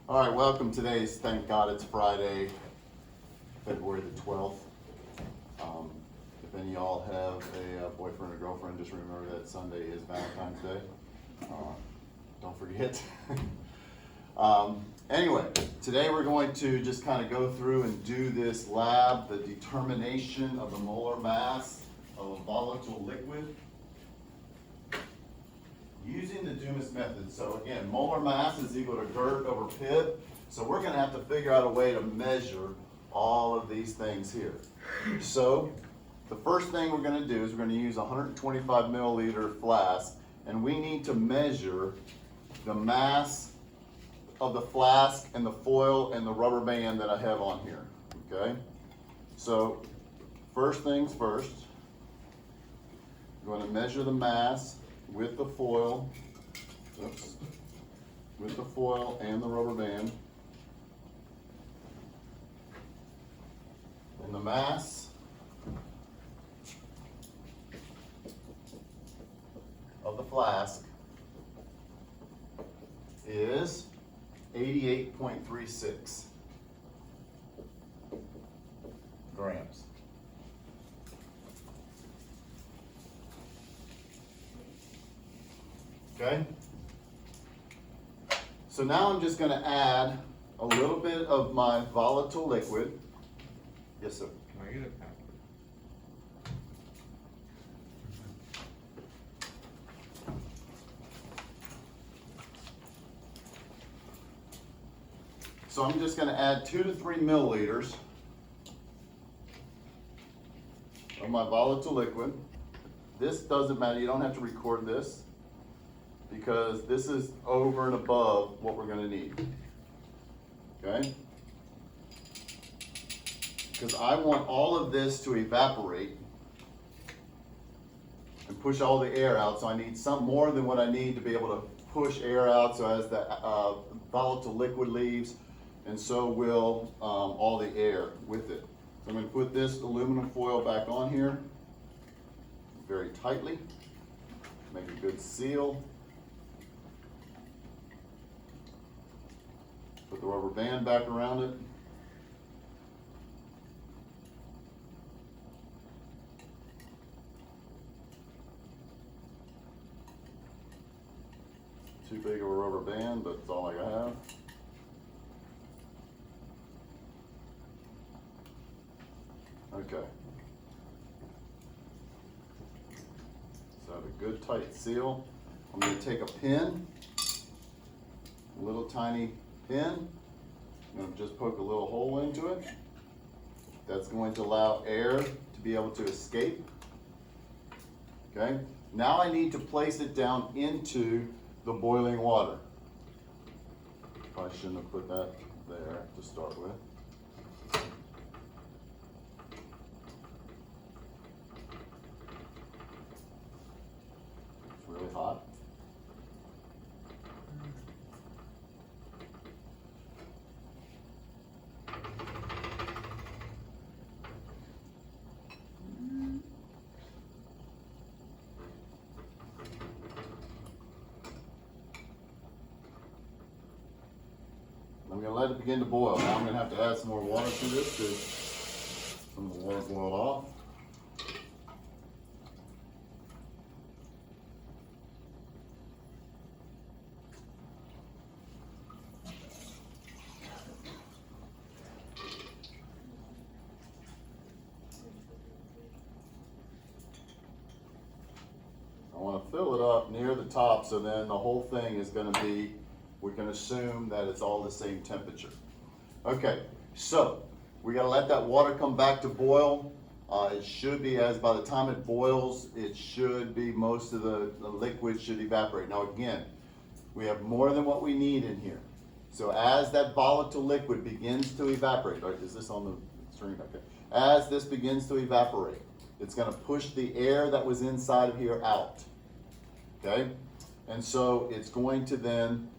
All right, welcome. Today's, thank God it's Friday, February the 12th. If any of y'all have a boyfriend or girlfriend, just remember that Sunday is Valentine's Day. Don't forget. Anyway, today we're going to just kind of go through and do this lab, the determination of the molar mass of a volatile liquid using the Dumas method. So again, molar mass is equal to GERT over PIV. So we're going to have to figure out a way to measure all of these things here. So the first thing we're going to do is we're going to use a 125 milliliter flask, and we need to measure the mass of the flask and the foil and the rubber band that I have on here. Okay? So first things first, we're going to measure the mass with the foil, with the foil and the rubber band. And the mass of the flask is 88.36 grams. Okay? So now I'm just going to add a little bit of my volatile liquid. Yes, sir. Can I get it back? So I'm just going to add 2 to 3 milliliters of my volatile liquid. This doesn't matter. You don't have to record this, because this is over and above what we're going to need. Okay? Because I want all of this to evaporate and push all the air out, so I need some more than what I need to be able to push air out. So as the volatile liquid leaves, and so will all the air with it. So I'm going to put this aluminum foil back on here very tightly, make a good seal. Put the rubber band back around it. Too big of a rubber band, but it's all I have. Okay. So I have a good tight seal. I'm going to take a pin, a little tiny pin. I'm going to just poke a little hole into it. That's going to allow air to be able to escape. Okay. Now I need to place it down into the boiling water. I shouldn't have put that there to start with. It's really hot. I'm going to let it begin to boil. Now I'm going to have to add some more water to this because some of the water boiled off. I want to fill it up near the top, so then the whole thing is going to be, we can assume that it's all the same temperature. Okay, so we got to let that water come back to boil. It should be, as by the time it boils, it should be, most of the liquid should evaporate. Now again, we have more than what we need in here. So as that volatile liquid begins to evaporate, right, is this on the string? Okay. As this begins to evaporate, it's going to push the air that was inside of here out. Okay? And so it's going to then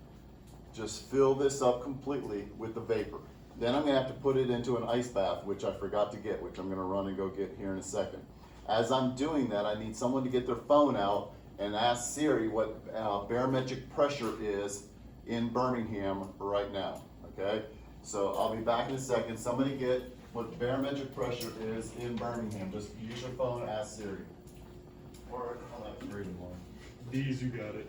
just fill this up completely with the vapor. Then I'm going to have to put it into an ice bath, which I forgot to get, which I'm going to run and go get here in a second. As I'm doing that, I need someone to get their phone out and ask Siri what barometric pressure is in Birmingham right now. Okay, so I'll be back in a second. Somebody get what barometric pressure is in Birmingham. Just use your phone, ask Siri. Or I'll have to read them more. These, you got it.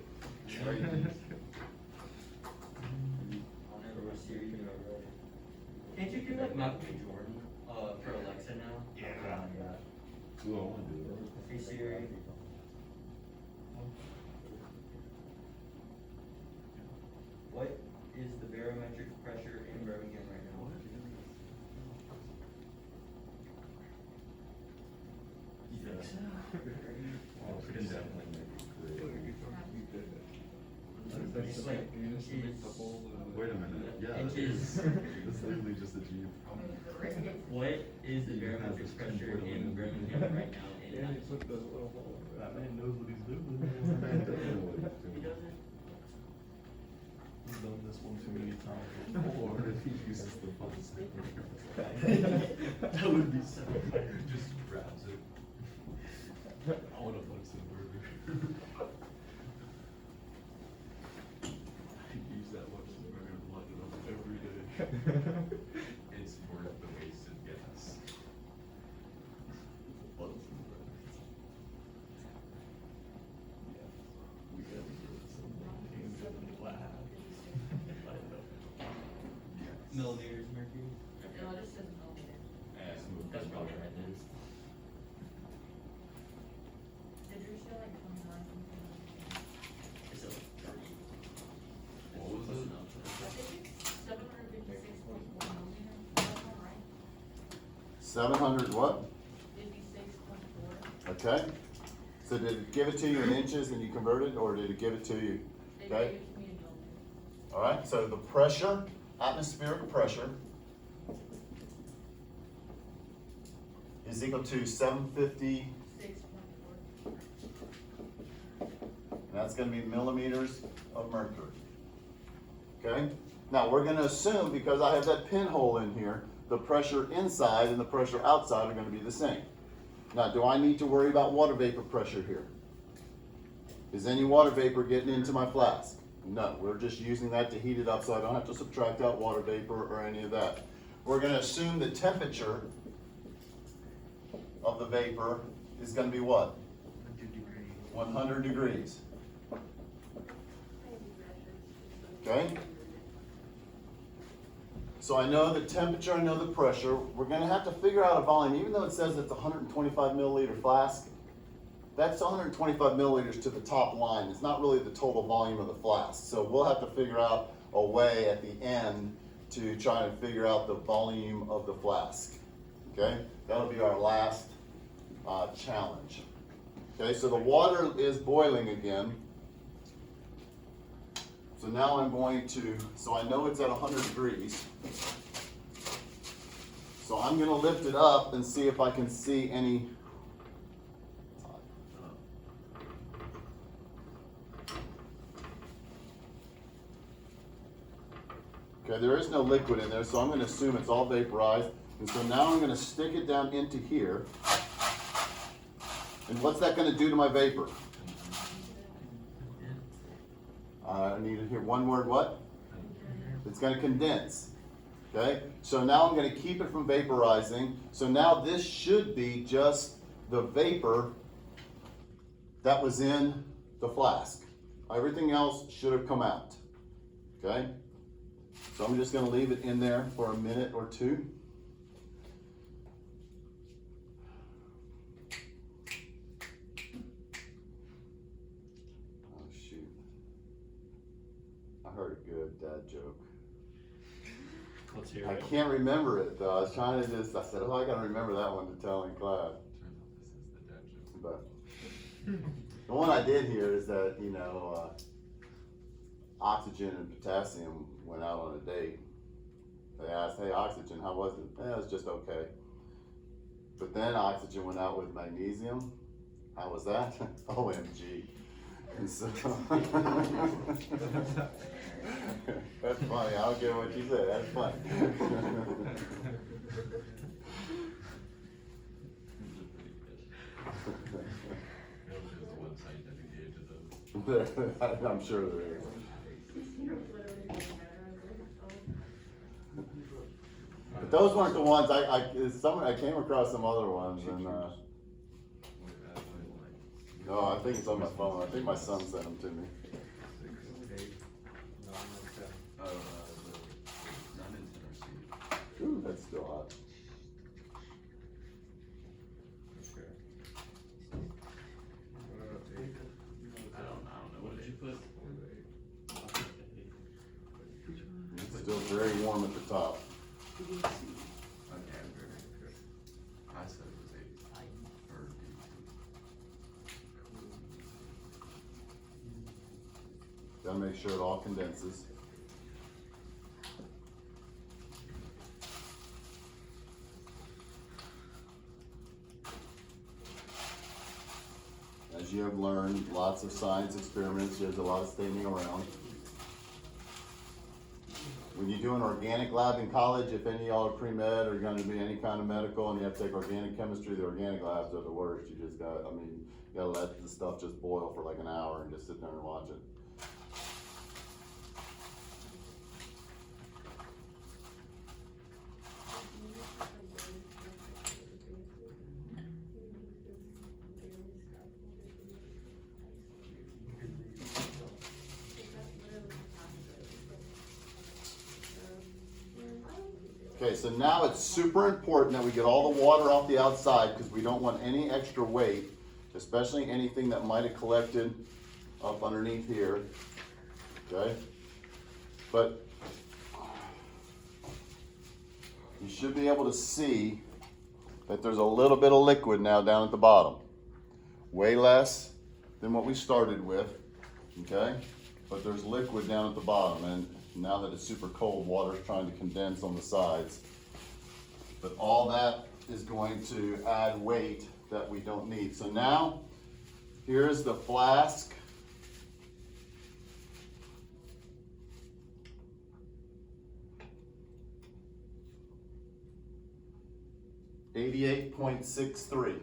Can't you do like Michael B. Jordan for Alexa now? Yeah. Ooh, I wanna do that. Hey Siri. What is the barometric pressure in Birmingham right now? You think so? Oh, we can definitely make it clear. It's like Wait a minute, yeah. Inches. It's literally just a G. What is the barometric pressure in Birmingham right now? That man knows what he's doing. Man doesn't know what he's He doing. doesn't. He's done this one too many times. Or if he uses the pulse. That would be so funny. Just grabs it. I want a Bunsen burger. I use that Bunsen burger in London every day. It's worth the wasted gas. Bunsen burger. Yeah. We gotta do it sometime. He's gonna laugh. Light it up. Millimeters of mercury? No, this isn't millimeter. That's probably right then. Did you say like 29 something? It's a 30. What was Close it? enough. I think it's 756.4 millimeter. That's all right. 700 what? 56.4. Okay. So did it give it to you in inches and you converted, or did it give it to you? They Okay. gave it to me in millimeters. All right. So the pressure, atmospheric pressure, is equal to 750, 6.4. and that's going to be millimeters of mercury. Okay. Now we're going to assume, because I have that pinhole in here, the pressure inside and the pressure outside are going to be the same. Now, do I need to worry about water vapor pressure here? Is any water vapor getting into my flask? No, we're just using that to heat it up so I don't have to subtract out water vapor or any of that. We're going to assume the temperature of the vapor is going to be what? 100 degrees. Okay? So I know the temperature, I know the pressure. We're going to have to figure out a volume, even though it says it's a 125 milliliter flask. That's 125 milliliters to the top line. It's not really the total volume of the flask. So we'll have to figure out a way at the end to try and figure out the volume of the flask. Okay? That'll be our last challenge. Okay, so the water is boiling again. So now I'm going to, so I know it's at 100 degrees. So I'm going to lift it up and see if I can see any. Okay, there is no liquid in there, so I'm going to assume it's all vaporized. And so now I'm going to stick it down into here. And what's that going to do to my vapor? I need to hear one word, what? It's going to condense. Okay, so now I'm going to keep it from vaporizing. So now this should be just the vapor that was in the flask. Everything else should have come out. Okay, so I'm just going to leave it in there for a minute or two. I heard a good dad joke. Let's hear I it. can't remember it though. I was trying to just, I said, oh, I gotta remember that one to tell in class. Turns out this is the dad joke. But the one I did hear is that, you know, oxygen and potassium went out on a date. They asked, hey, oxygen, how was it? It was just okay. But then oxygen went out with magnesium. How was that? OMG. And so, that's funny. I don't get what you said. That's funny. There's a website dedicated to those. I'm sure there is. Those weren't the ones, I came across some other ones and, no, I think it's on my phone. I think my son sent them to me. None in Tennessee. Ooh, that's still hot. I don't know what did you put? It's still very warm at the top. Okay, very good. I said it was 8. Or 18. Gotta make sure it all condenses. As you have learned, lots of science experiments, there's a lot of standing around. When you do an organic lab in college, if any of y'all are pre-med or you're gonna be any kind of medical and you have to take organic chemistry, the organic labs are the worst. You just got, you gotta let the stuff just boil for like an hour and just sit there and watch it. Okay, so now it's super important that we get all the water off the outside because we don't want any extra weight, especially anything that might have collected up underneath here, okay? But you should be able to see that there's a little bit of liquid now down at the bottom. Way less than what we started with, okay? But there's liquid down at the bottom, and now that it's super cold, water's trying to condense on the sides. But all that is going to add weight that we don't need. So now, here's the flask. .63.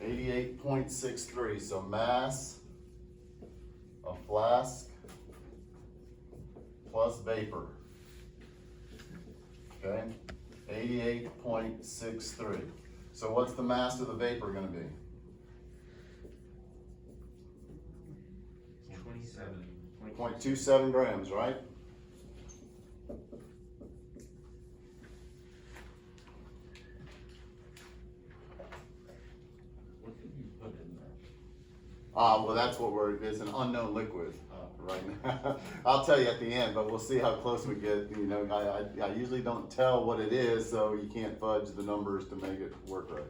88.63, so mass of flask plus vapor, okay? 88.63. So what's the mass of the vapor gonna be? 0.27 grams, right? What did you put in there? Well, that's what it's an unknown liquid right now. I'll tell you at the end, but we'll see how close we get. You know, I usually don't tell what it is, so you can't fudge the numbers to make it work right.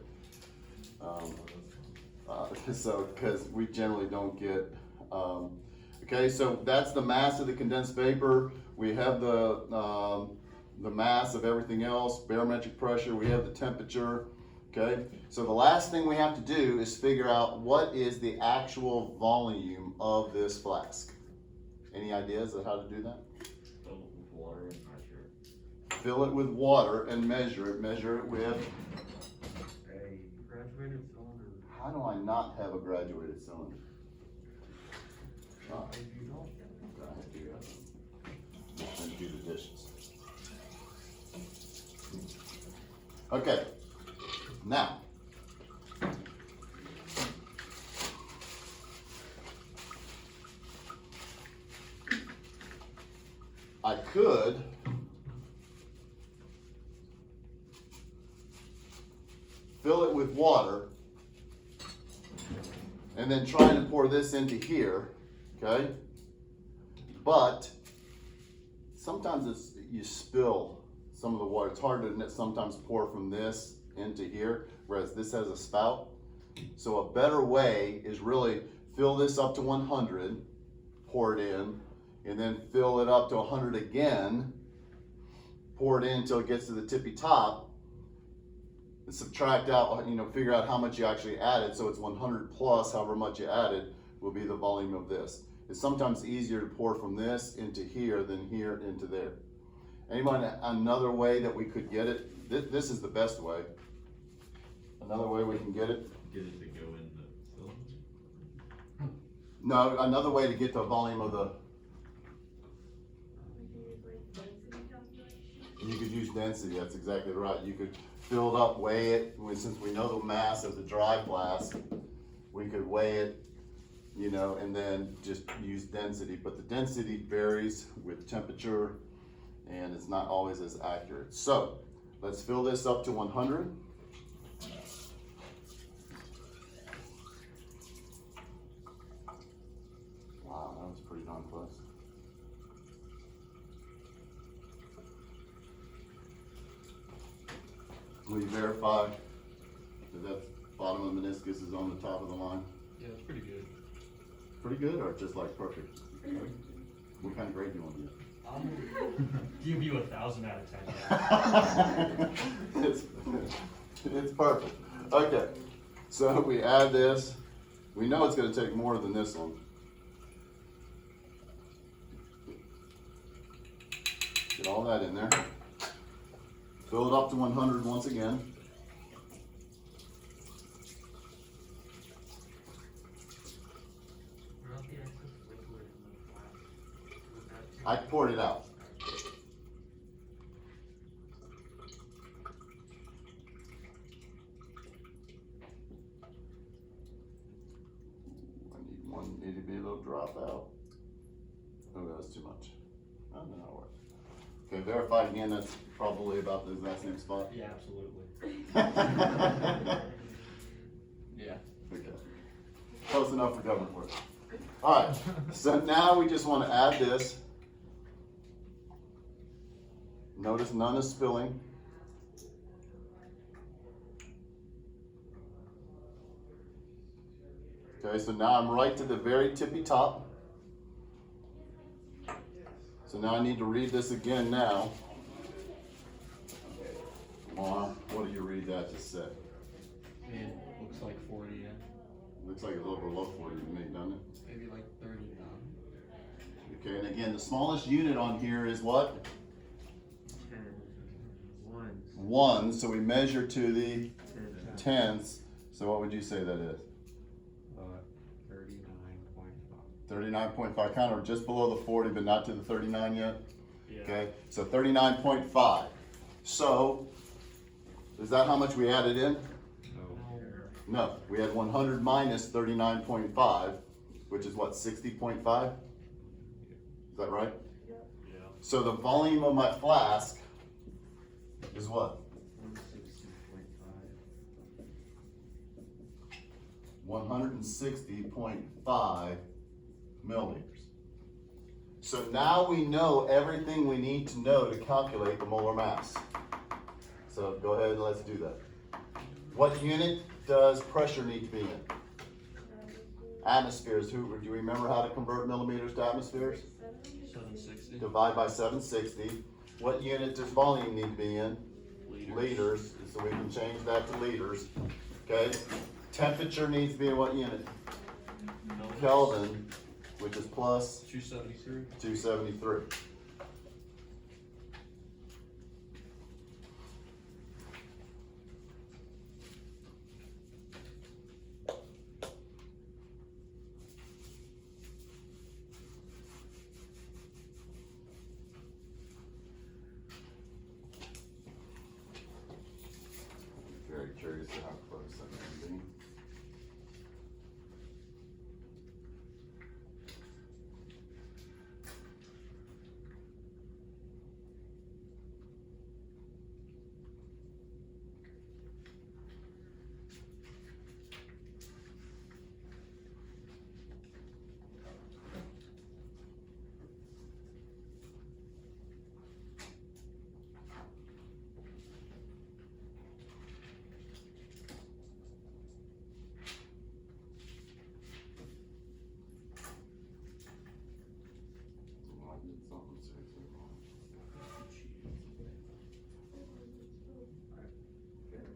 So, because we generally don't get, okay, so that's the mass of the condensed vapor. We have the mass of everything else, barometric pressure, we have the temperature. Okay, so the last thing we have to do is figure out what is the actual volume of this flask. Any ideas of how to do that? Fill it with water and measure it. Fill it with water and measure it. Measure it with. A graduated cylinder. How do I not have a graduated cylinder? Oh, You don't. I do the dishes. Okay. Now, I could fill it with water and then try to pour this into here, okay? But sometimes you spill some of the water. It's hard to sometimes pour from this into here, whereas this has a spout. So a better way is really fill this up to 100, pour it in, and then fill it up to 100 again, pour it in until it gets to the tippy top, and subtract out, figure out how much you actually added. So it's 100 plus however much you added will be the volume of this. It's sometimes easier to pour from this into here than here into there. Anybody, another way that we could get it? This is the best way. Another way we can get it? Get it to go in the cylinder? No, another way to get the volume of the, We can use like density calculator. density, that's exactly right. You could fill it up, weigh it, since we know the mass of the dry flask, we could weigh it, you know, and then just use density. But the density varies with temperature and it's not always as accurate. So let's fill this up to 100. Wow, that was pretty darn close. Will you verify that that bottom of the meniscus is on the top of the line? Yeah, it's pretty good. Pretty good or just like perfect? What kind of grade do you want to get? Give you 1,000 out of 10. Yeah. It's perfect. Okay, so we add this. We know it's going to take more than this one. Get all that in there. Fill it up to 100 once again. I poured it out. Need to be a little drop out. Oh, that was too much. Oh, no, that'll work. Okay, verify again, that's probably about the exact same spot. Yeah, absolutely. Yeah. Okay. Close enough for government work. All right, so now we just want to add this. Notice none is spilling. Okay, so now I'm right to the very tippy top. So now I need to read this again now. What do you read that to say? It looks like 40, yeah. Looks like a little below 40 to me, doesn't it? Maybe like 39. Okay, and again, the smallest unit on here is what? 1, so we measure to the tenths. So what would you say that is? 39.5. 39.5, kind of just below the 40, but not to the 39 yet. Yeah. Okay, so 39.5. So, is that how much we added in? No, we had 100 minus 39.5, which is what, 60.5? Is that right? Yeah. So the volume of my flask is what? 160.5 milliliters. So now we know everything we need to know to calculate the molar mass. So go ahead and let's do that. What unit does pressure need to be in? Atmospheres. Do you remember how to convert millimeters to atmospheres? 760. Divide by 760. What unit does volume need to be in? Liters. So we can change that to liters. Okay. Temperature needs to be in what unit? Kelvin, which is plus 273. 273. Very curious how close that may be.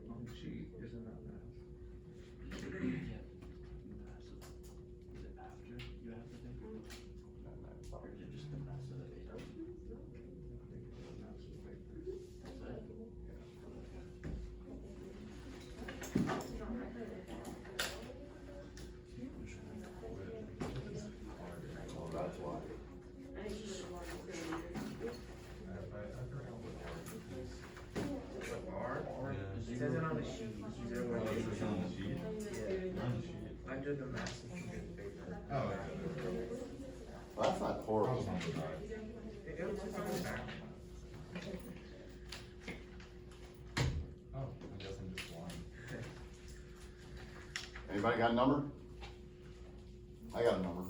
On the sheet, isn't that math? Yeah. Is it after you have the thing? Or is it just the mass of the paper? Oh, that's why. I forgot what part it is. did the math since you did paper. Oh, yeah. Well, that's not horrible. It was just on the back. Oh, I guess I'm just blind. Anybody got a number? I got a number.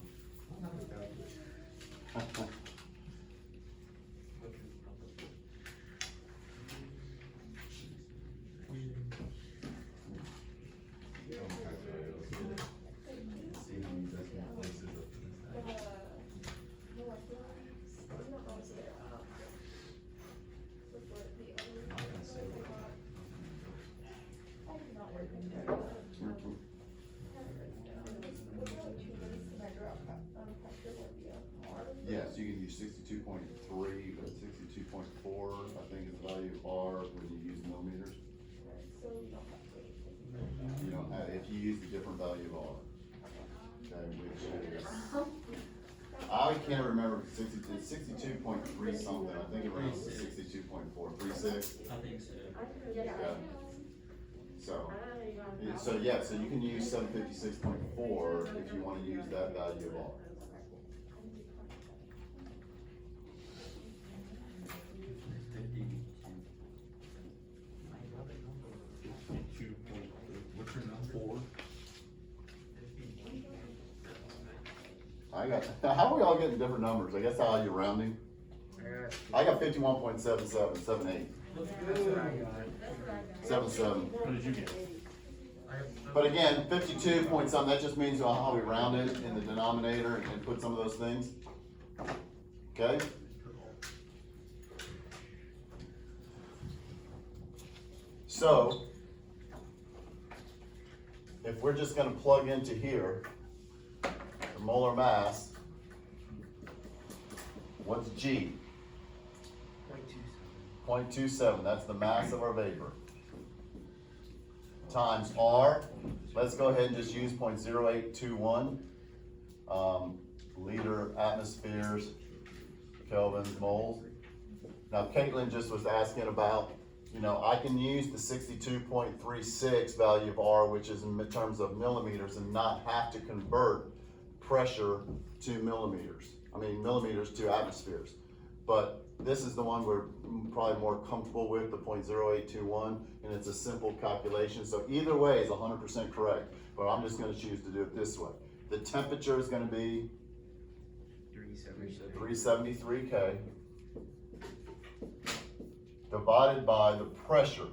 See how many decimal places up in this side. I'm not gonna say what. Yes, you can use 62.3, but 62.4, I think is the value of R when you use millimeters. You don't have, if you use a different value of R. Okay, which is, I can't remember, 62.3 something, I think it was 62.4, 36. I think so. Yeah. So, so you can use 756.4 if you wanna use that value of R. What's your number? I got, how are we all getting different numbers? I guess how you're rounding? I got 51.77, 78, That's what I got. 77. What did you get? But again, 52 point something, that just means how we round it in the denominator and put some of those things. Okay? So, if we're just gonna plug into here, the molar mass, what's G? 0.27, that's the mass of our vapor. Times R, let's go ahead and just use 0.0821, liter atmospheres, kelvins, moles. Now Caitlin just was asking about, you know, I can use the 62.36 value of R, which is in terms of millimeters, and not have to convert pressure to millimeters. I mean, millimeters to atmospheres. But this is the one we're probably more comfortable with, the 0.0821, and it's a simple calculation. So either way is 100% correct, but I'm just gonna choose to do it this way. The temperature is gonna be 373 K divided by the pressure.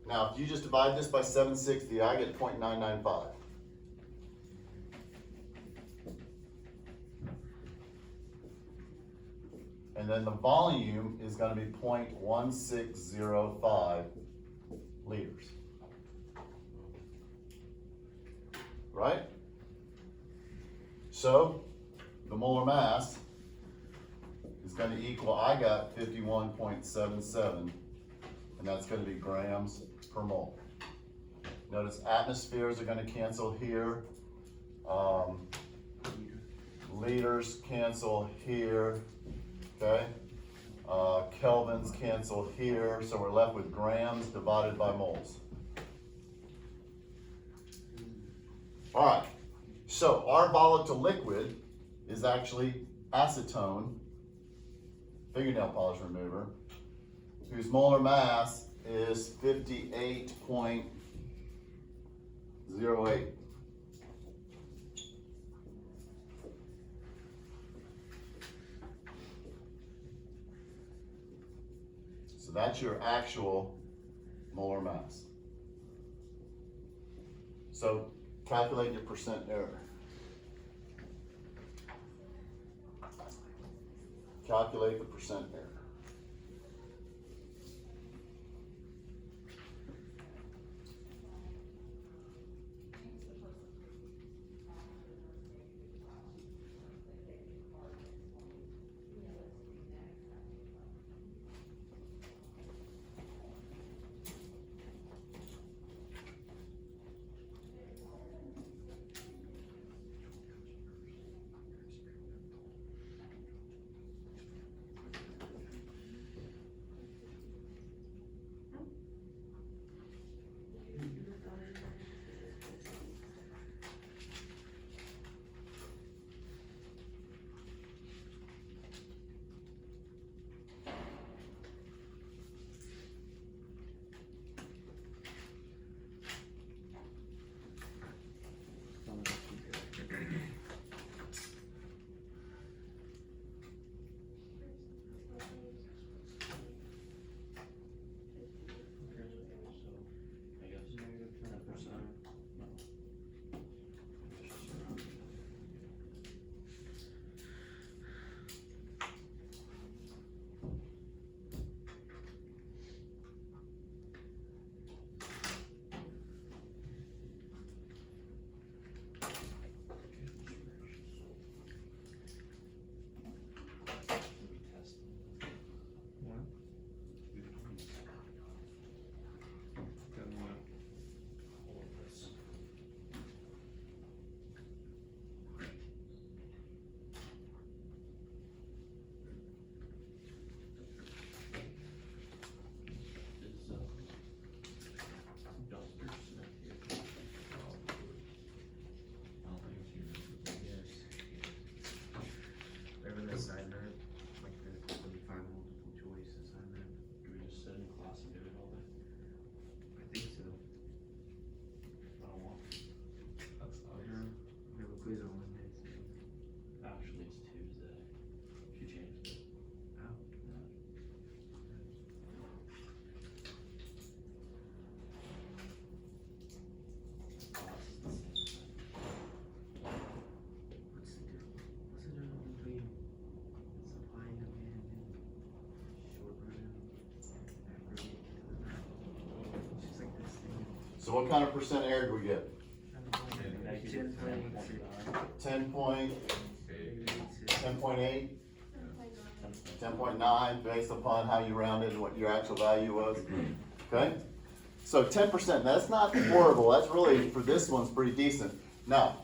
Now, if you just divide this by 760, I get 0.995. And then the volume is gonna be 0.1605 liters. Right? So, the molar mass is gonna equal, I got 51.77, and that's gonna be grams per mole. Notice atmospheres are gonna cancel here. Liters cancel here. Okay, kelvins cancel here, so we're left with grams divided by moles. All right, so our volatile liquid is actually acetone, fingernail polish remover, whose molar mass is 58.08. So that's your actual molar mass. So calculate your percent error. Calculate the percent error. So what kind of percent air do we get? 10.8, 10.9, based upon how you rounded and what your actual value was. Okay? So 10%, that's not horrible. That's really, for this one's pretty decent. Now,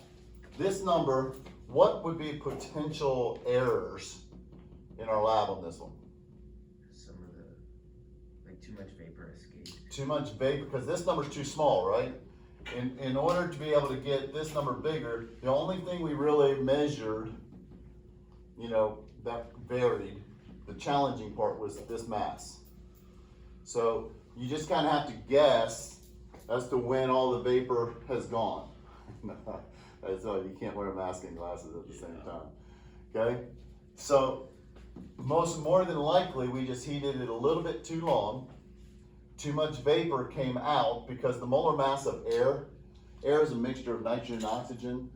this number, what would be potential errors in our lab on this one? Some of the, like too much vapor escaped. Too much vapor, because this number's too small, right? In order to be able to get this number bigger, the only thing we really measured, you know, that varied, the challenging part was this mass. So you just kind of have to guess as to when all the vapor has gone. That's all, you can't wear a mask and glasses at the same time. Okay? So more than likely, we just heated it a little bit too long. Too much vapor came out because the molar mass of air is a mixture of nitrogen and oxygen.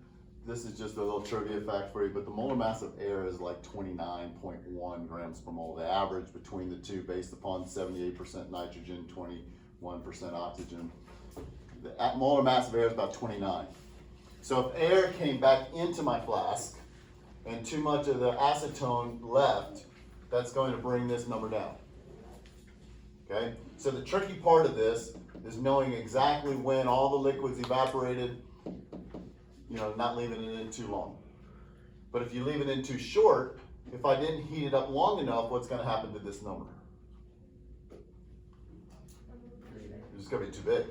This is just a little trivia fact for you, but the molar mass of air is like 29.1 grams per mole. The average between the two based upon 78% nitrogen, 21% oxygen. The molar mass of air is about 29. So if air came back into my flask and too much of the acetone left, that's going to bring this number down. Okay? So the tricky part of this is knowing exactly when all the liquids evaporated, you know, not leaving it in too long. But if you leave it in too short, if I didn't heat it up long enough, what's going to happen to this number? It's going to be too big.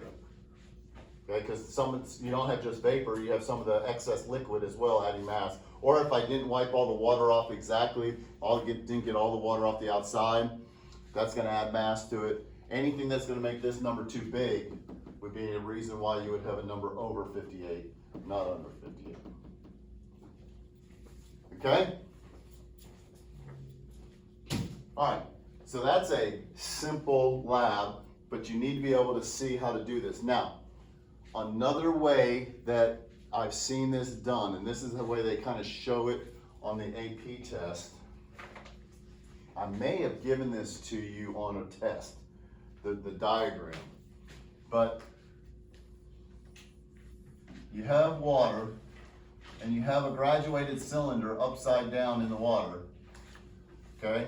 Okay, because you don't have just vapor, you have some of the excess liquid as well adding mass. Or if I didn't wipe all the water off exactly, didn't get all the water off the outside, that's going to add mass to it. Anything that's going to make this number too big would be a reason why you would have a number over 58, not under 58. Okay? All right, so that's a simple lab, but you need to be able to see how to do this. Now, another way that I've seen this done, and this is the way they kind of show it on the AP test. I may have given this to you on a test, the diagram, but you have water and you have a graduated cylinder upside down in the water, okay?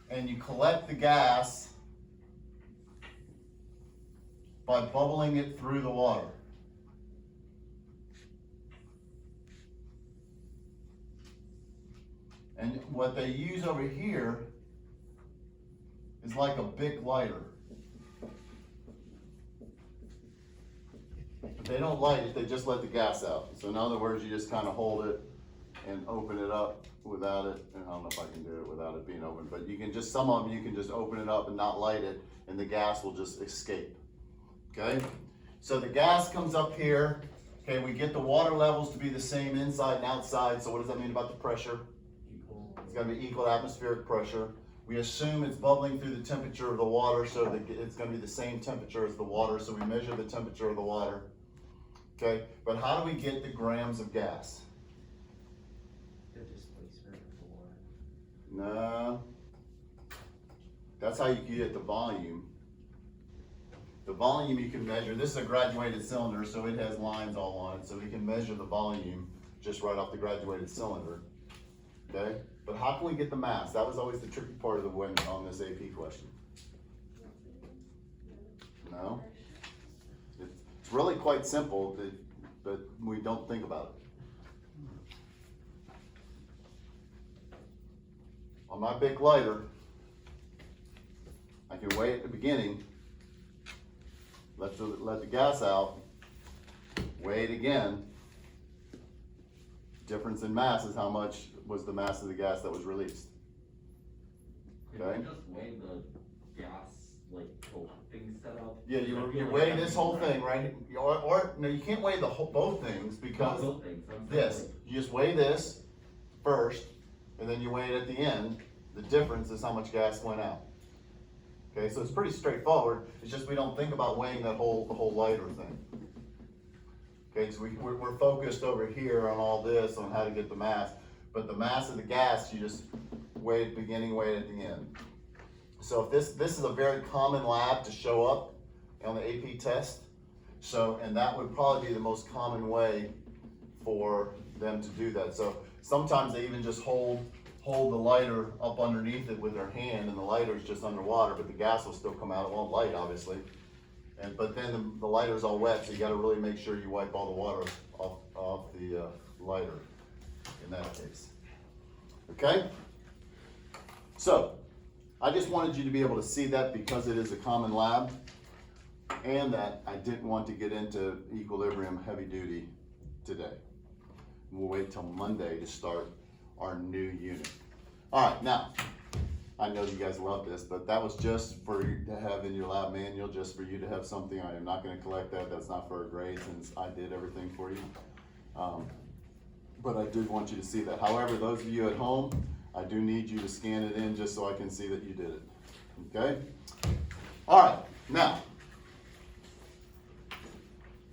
And you collect the gas by bubbling it through the water. And what they use over here is like a Bic lighter. But they don't light it, they just let the gas out. So in other words, you just kind of hold it and open it up without it. And I don't know if I can do it without it being open, but you can just, some of them you can just open it up and not light it, and the gas will just escape. Okay? So the gas comes up here. Okay, we get the water levels to be the same inside and outside. So what does that mean about the pressure? It's going to be equal atmospheric pressure. We assume it's bubbling through the temperature of the water, so that it's going to be the same temperature as the water, so we measure the temperature of the water. Okay, but how do we get the grams of gas? The displacement of the water. No. That's how you get the volume. The volume you can measure. This is a graduated cylinder, so it has lines all on it, so we can measure the volume just right off the graduated cylinder. Okay? But how can we get the mass? That was always the tricky part of the win on this AP question. No? It's really quite simple, but we don't think about it. On my Bic lighter, I can weigh at the beginning, let the gas out, weigh it again. Difference in mass is how much was the mass of the gas that was released. Okay? Can you just weigh the gas, like, the thing set up? Yeah, you weigh this whole thing, right? Or no, you can't weigh both things because Both things, I'm saying, this, like, you just weigh this first, and then you weigh it at the end. The difference is how much gas went out. Okay, so it's pretty straightforward. It's just we don't think about weighing the whole lighter thing. Okay, so we're focused over here on all this, on how to get the mass. But the mass of the gas, you just weigh at the beginning, weigh it at the end. So if this is a very common lab to show up on the AP test, So, and that would probably be the most common way for them to do that. So sometimes they even just hold the lighter up underneath it with their hand, and the lighter is just underwater, but the gas will still come out. It won't light, obviously. But then the lighter's all wet, so you gotta really make sure you wipe all the water off the lighter in that case. Okay? So, I just wanted you to be able to see that because it is a common lab, and that I didn't want to get into equilibrium heavy duty today. We'll wait till Monday to start our new unit. All right, now, I know you guys love this, but that was just for you to have in your lab manual, just for you to have something. I am not gonna collect that. That's not for a grade since I did everything for you. But I did want you to see that. However, those of you at home, I do need you to scan it in just so I can see that you did it, okay? All right, now,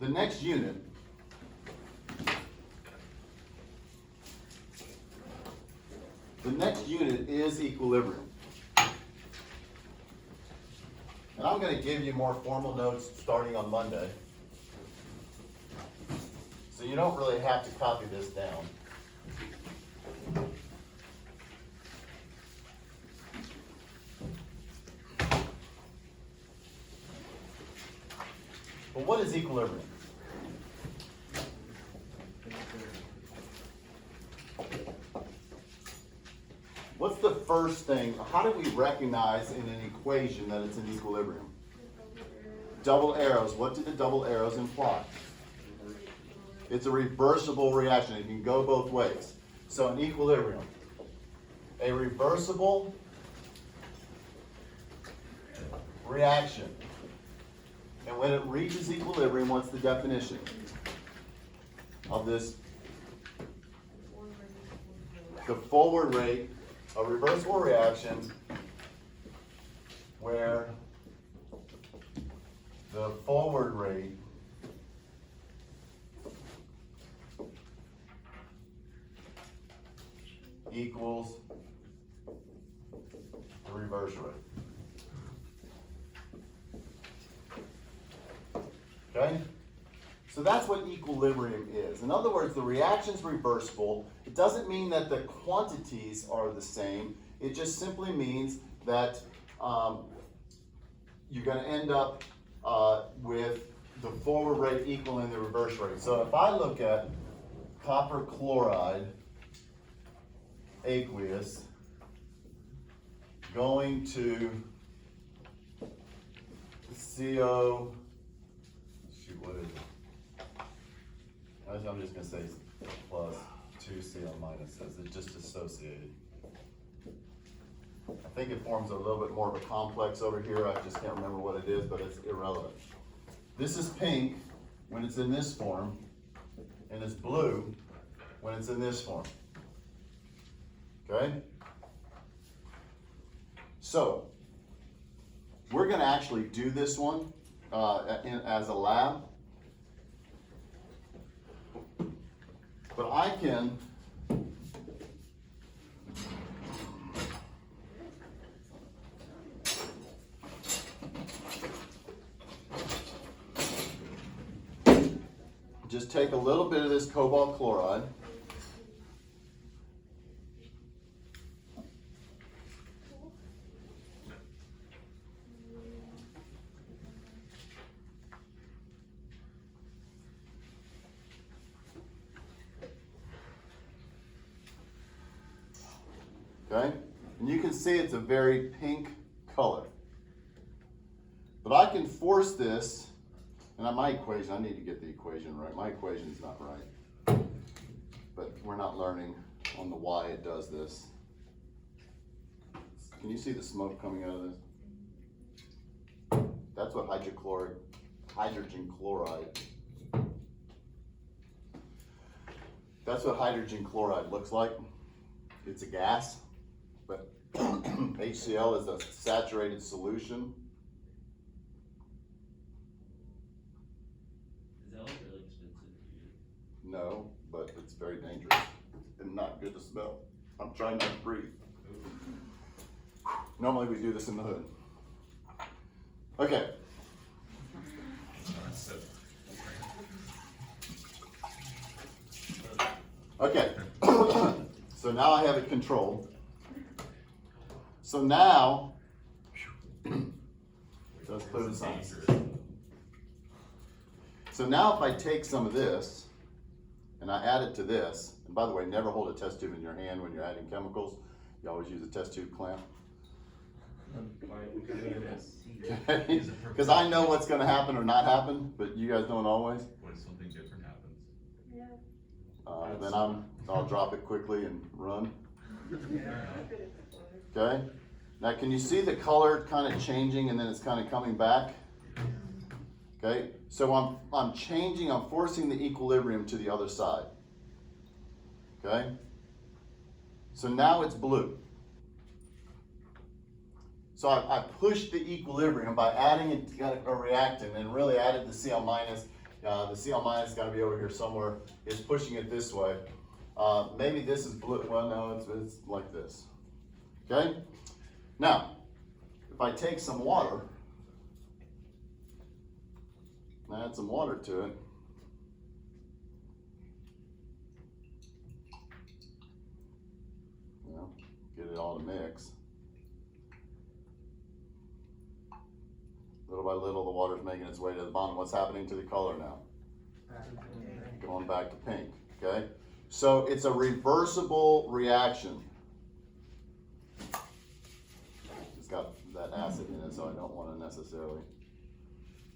the next unit is equilibrium. And I'm going to give you more formal notes starting on Monday. So you don't really have to copy this down. But what is equilibrium? What's the first thing? How do we recognize in an equation that it's in equilibrium? Double arrows. What do the double arrows imply? It's a reversible reaction. It can go both ways. So in equilibrium, a reversible reaction. And when it reaches equilibrium, what's the definition of this? The forward rate, a reversible reaction where the forward rate equals the reverse rate. Okay? So that's what equilibrium is. In other words, the reaction's reversible. It doesn't mean that the quantities are the same. It just simply means that you're going to end up with the forward rate equaling the reverse rate. So if I look at copper chloride aqueous going to CO, shoot, what is it? I'm just going to say plus 2Cl minus, as it's just associated. I think it forms a little bit more of a complex over here. I just can't remember what it is, but it's irrelevant. This is pink when it's in this form, and it's blue when it's in this form. Okay? So, we're going to actually do this one as a lab. But I can just take a little bit of this cobalt chloride. Okay, and you can see it's a very pink color. But I can force this, and my equation, I need to get the equation right. My equation's not right. But we're not learning on the why it does this. Can you see the smoke coming out of this? That's what hydrogen chloride. That's what hydrogen chloride looks like. It's a gas. But HCl is a saturated solution. Is that like really expensive to use? No, but it's very dangerous and not good to smell. I'm trying not to breathe. Normally we do this in the hood. Okay. Okay, so now I have it controlled. So now, let's put this on. So now if I take some of this and I add it to this, and by the way, never hold a test tube in your hand when you're adding chemicals. You always use a test tube clamp. Because I know what's going to happen or not happen, but you guys don't always. What if something different happens? Then I'll drop it quickly and run. Okay. Now, can you see the color kind of changing and then it's kind of coming back? Okay. So I'm changing. I'm forcing the equilibrium to the other side. Okay. So now it's blue. So I pushed the equilibrium by adding a reactant and really added the Cl minus. The Cl minus got to be over here somewhere. It's pushing it this way. Maybe this is blue. Well, no, it's like this. Okay? Now, if I take some water, and add some water to it, get it all to mix. Little by little, the water's making its way to the bottom. What's happening to the color now? Going back to pink, okay? So it's a reversible reaction. It's got that acid in it, so I don't want to necessarily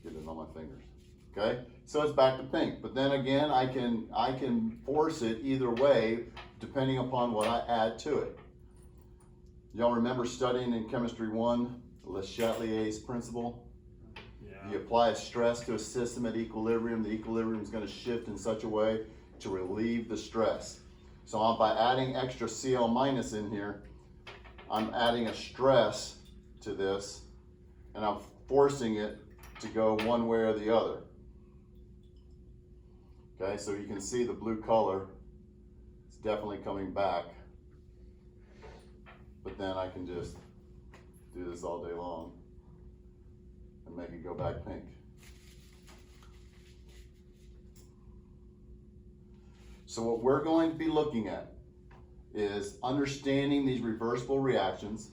get it on my fingers, okay? So it's back to pink, but then again, I can force it either way depending upon what I add to it. Y'all remember studying in Chemistry 1, Le Chatelier's principle? You apply a stress to a system at equilibrium, the equilibrium is going to shift in such a way to relieve the stress. So by adding extra Cl minus in here, I'm adding a stress to this, and I'm forcing it to go one way or the other. Okay, so you can see the blue color, it's definitely coming back. But then I can just do this all day long and make it go back pink. So what we're going to be looking at is understanding these reversible reactions,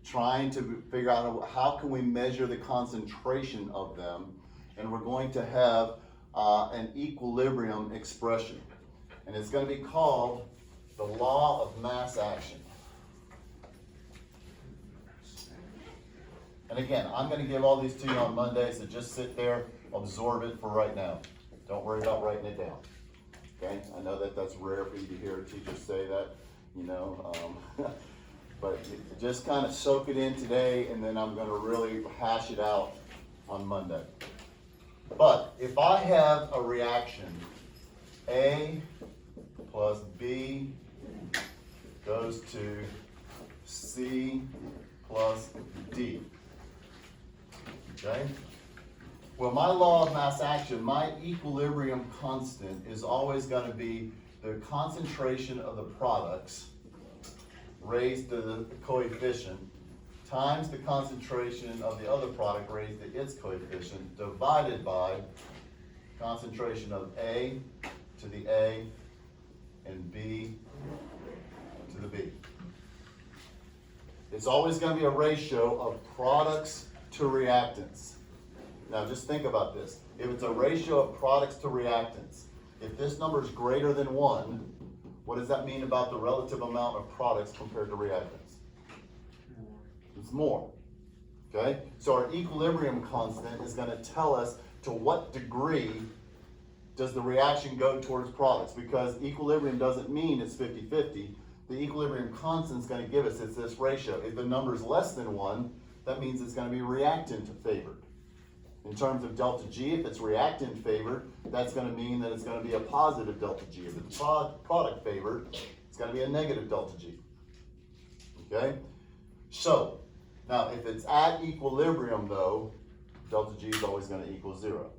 trying to figure out how can we measure the concentration of them, and we're going to have an equilibrium expression. And it's going to be called the law of mass action. And again, I'm going to give all these to you on Monday, so just sit there, absorb it for right now. Don't worry about writing it down. Okay? I know that that's rare for you to hear a teacher say that, but just kind of soak it in today, and then I'm going to really hash it out on Monday. But if I have a reaction, A plus B goes to C plus D. Okay? Well, my law of mass action, my equilibrium constant is always going to be the concentration of the products raised to the coefficient times the concentration of the other product raised to its coefficient divided by concentration of A to the A and B to the B. It's always going to be a ratio of products to reactants. Now just think about this. If it's a ratio of products to reactants, if this number is greater than 1, what does that mean about the relative amount of products compared to reactants? It's more. Okay? So our equilibrium constant is going to tell us to what degree does the reaction go towards products, because equilibrium doesn't mean it's 50-50. The equilibrium constant is going to give us it's this ratio. If the number is less than 1, that means it's going to be reactant favored. In terms of delta G, if it's reactant favored, that's going to mean that it's going to be a positive delta G. If it's product favored, it's going to be a negative delta G. Okay? So, now if it's at equilibrium though, delta G is always going to equal 0.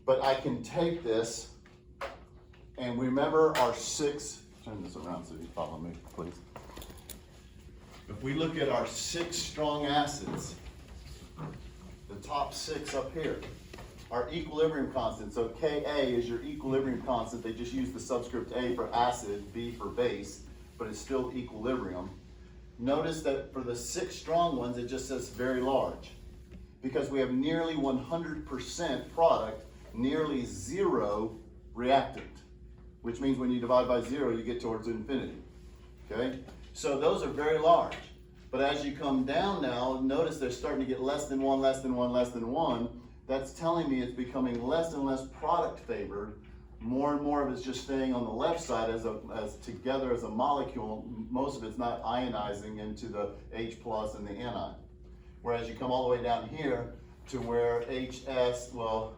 But I can take this, and remember our 6, turn this around so you follow me, please. If we look at our 6 strong acids, the top 6 up here, our equilibrium constant. So Ka is your equilibrium constant. They just use the subscript A for acid, B for base, but it's still equilibrium. Notice that for the 6 strong ones, it just says very large, because we have nearly 100% product, nearly 0 reactant, which means when you divide by 0, you get towards infinity. Okay? So those are very large. But as you come down now, notice they're starting to get less than 1, less than 1, less than 1. That's telling me it's becoming less and less product favored. More and more of it's just staying on the left side as together as a molecule. Most of it's not ionizing into the H plus and the anion. Whereas you come all the way down here to where HS, well,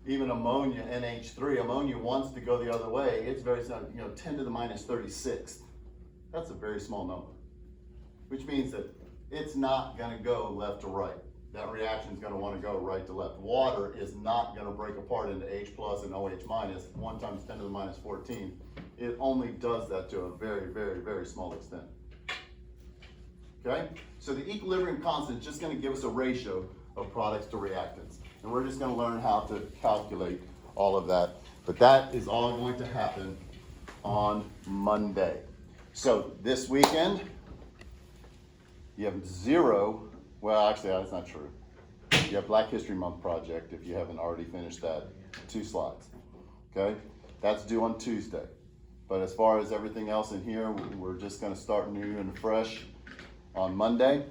even ammonia, NH3, ammonia wants to go the other way. It's very, 10 to the minus 36. That's a very small number, which means that it's not going to go left to right. That reaction is going to want to go right to left. Water is not going to break apart into H plus and OH minus 1 times 10 to the minus 14. It only does that to a very, very, very small extent. Okay? So the equilibrium constant is just going to give us a ratio of products to reactants. And we're just going to learn how to calculate all of that. But that is all going to happen on Monday. So this weekend, you have 0. Well, actually, that's not true. You have Black History Month project if you haven't already finished that. 2 slides. Okay? That's due on Tuesday. But as far as everything else in here, we're just going to start new and fresh on Monday.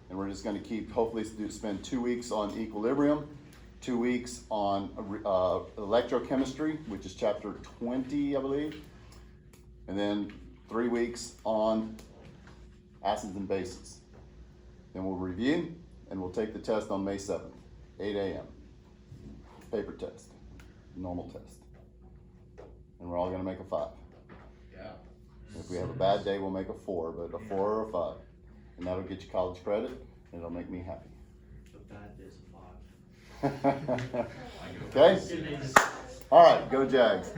And we're just going to keep, hopefully, spend 2 weeks on equilibrium, 2 weeks on electrochemistry, which is chapter 20, I believe. And then 3 weeks on acids and bases. Then we'll review, and we'll take the test on May 7th, 8 a.m. Paper test, normal test. And we're all gonna make a 5. Yeah. If we have a bad day, we'll make a 4, but a 4 or a 5. And that'll get you college credit, and it'll make me happy. The bad days of 5. Okay? All right, go Jags.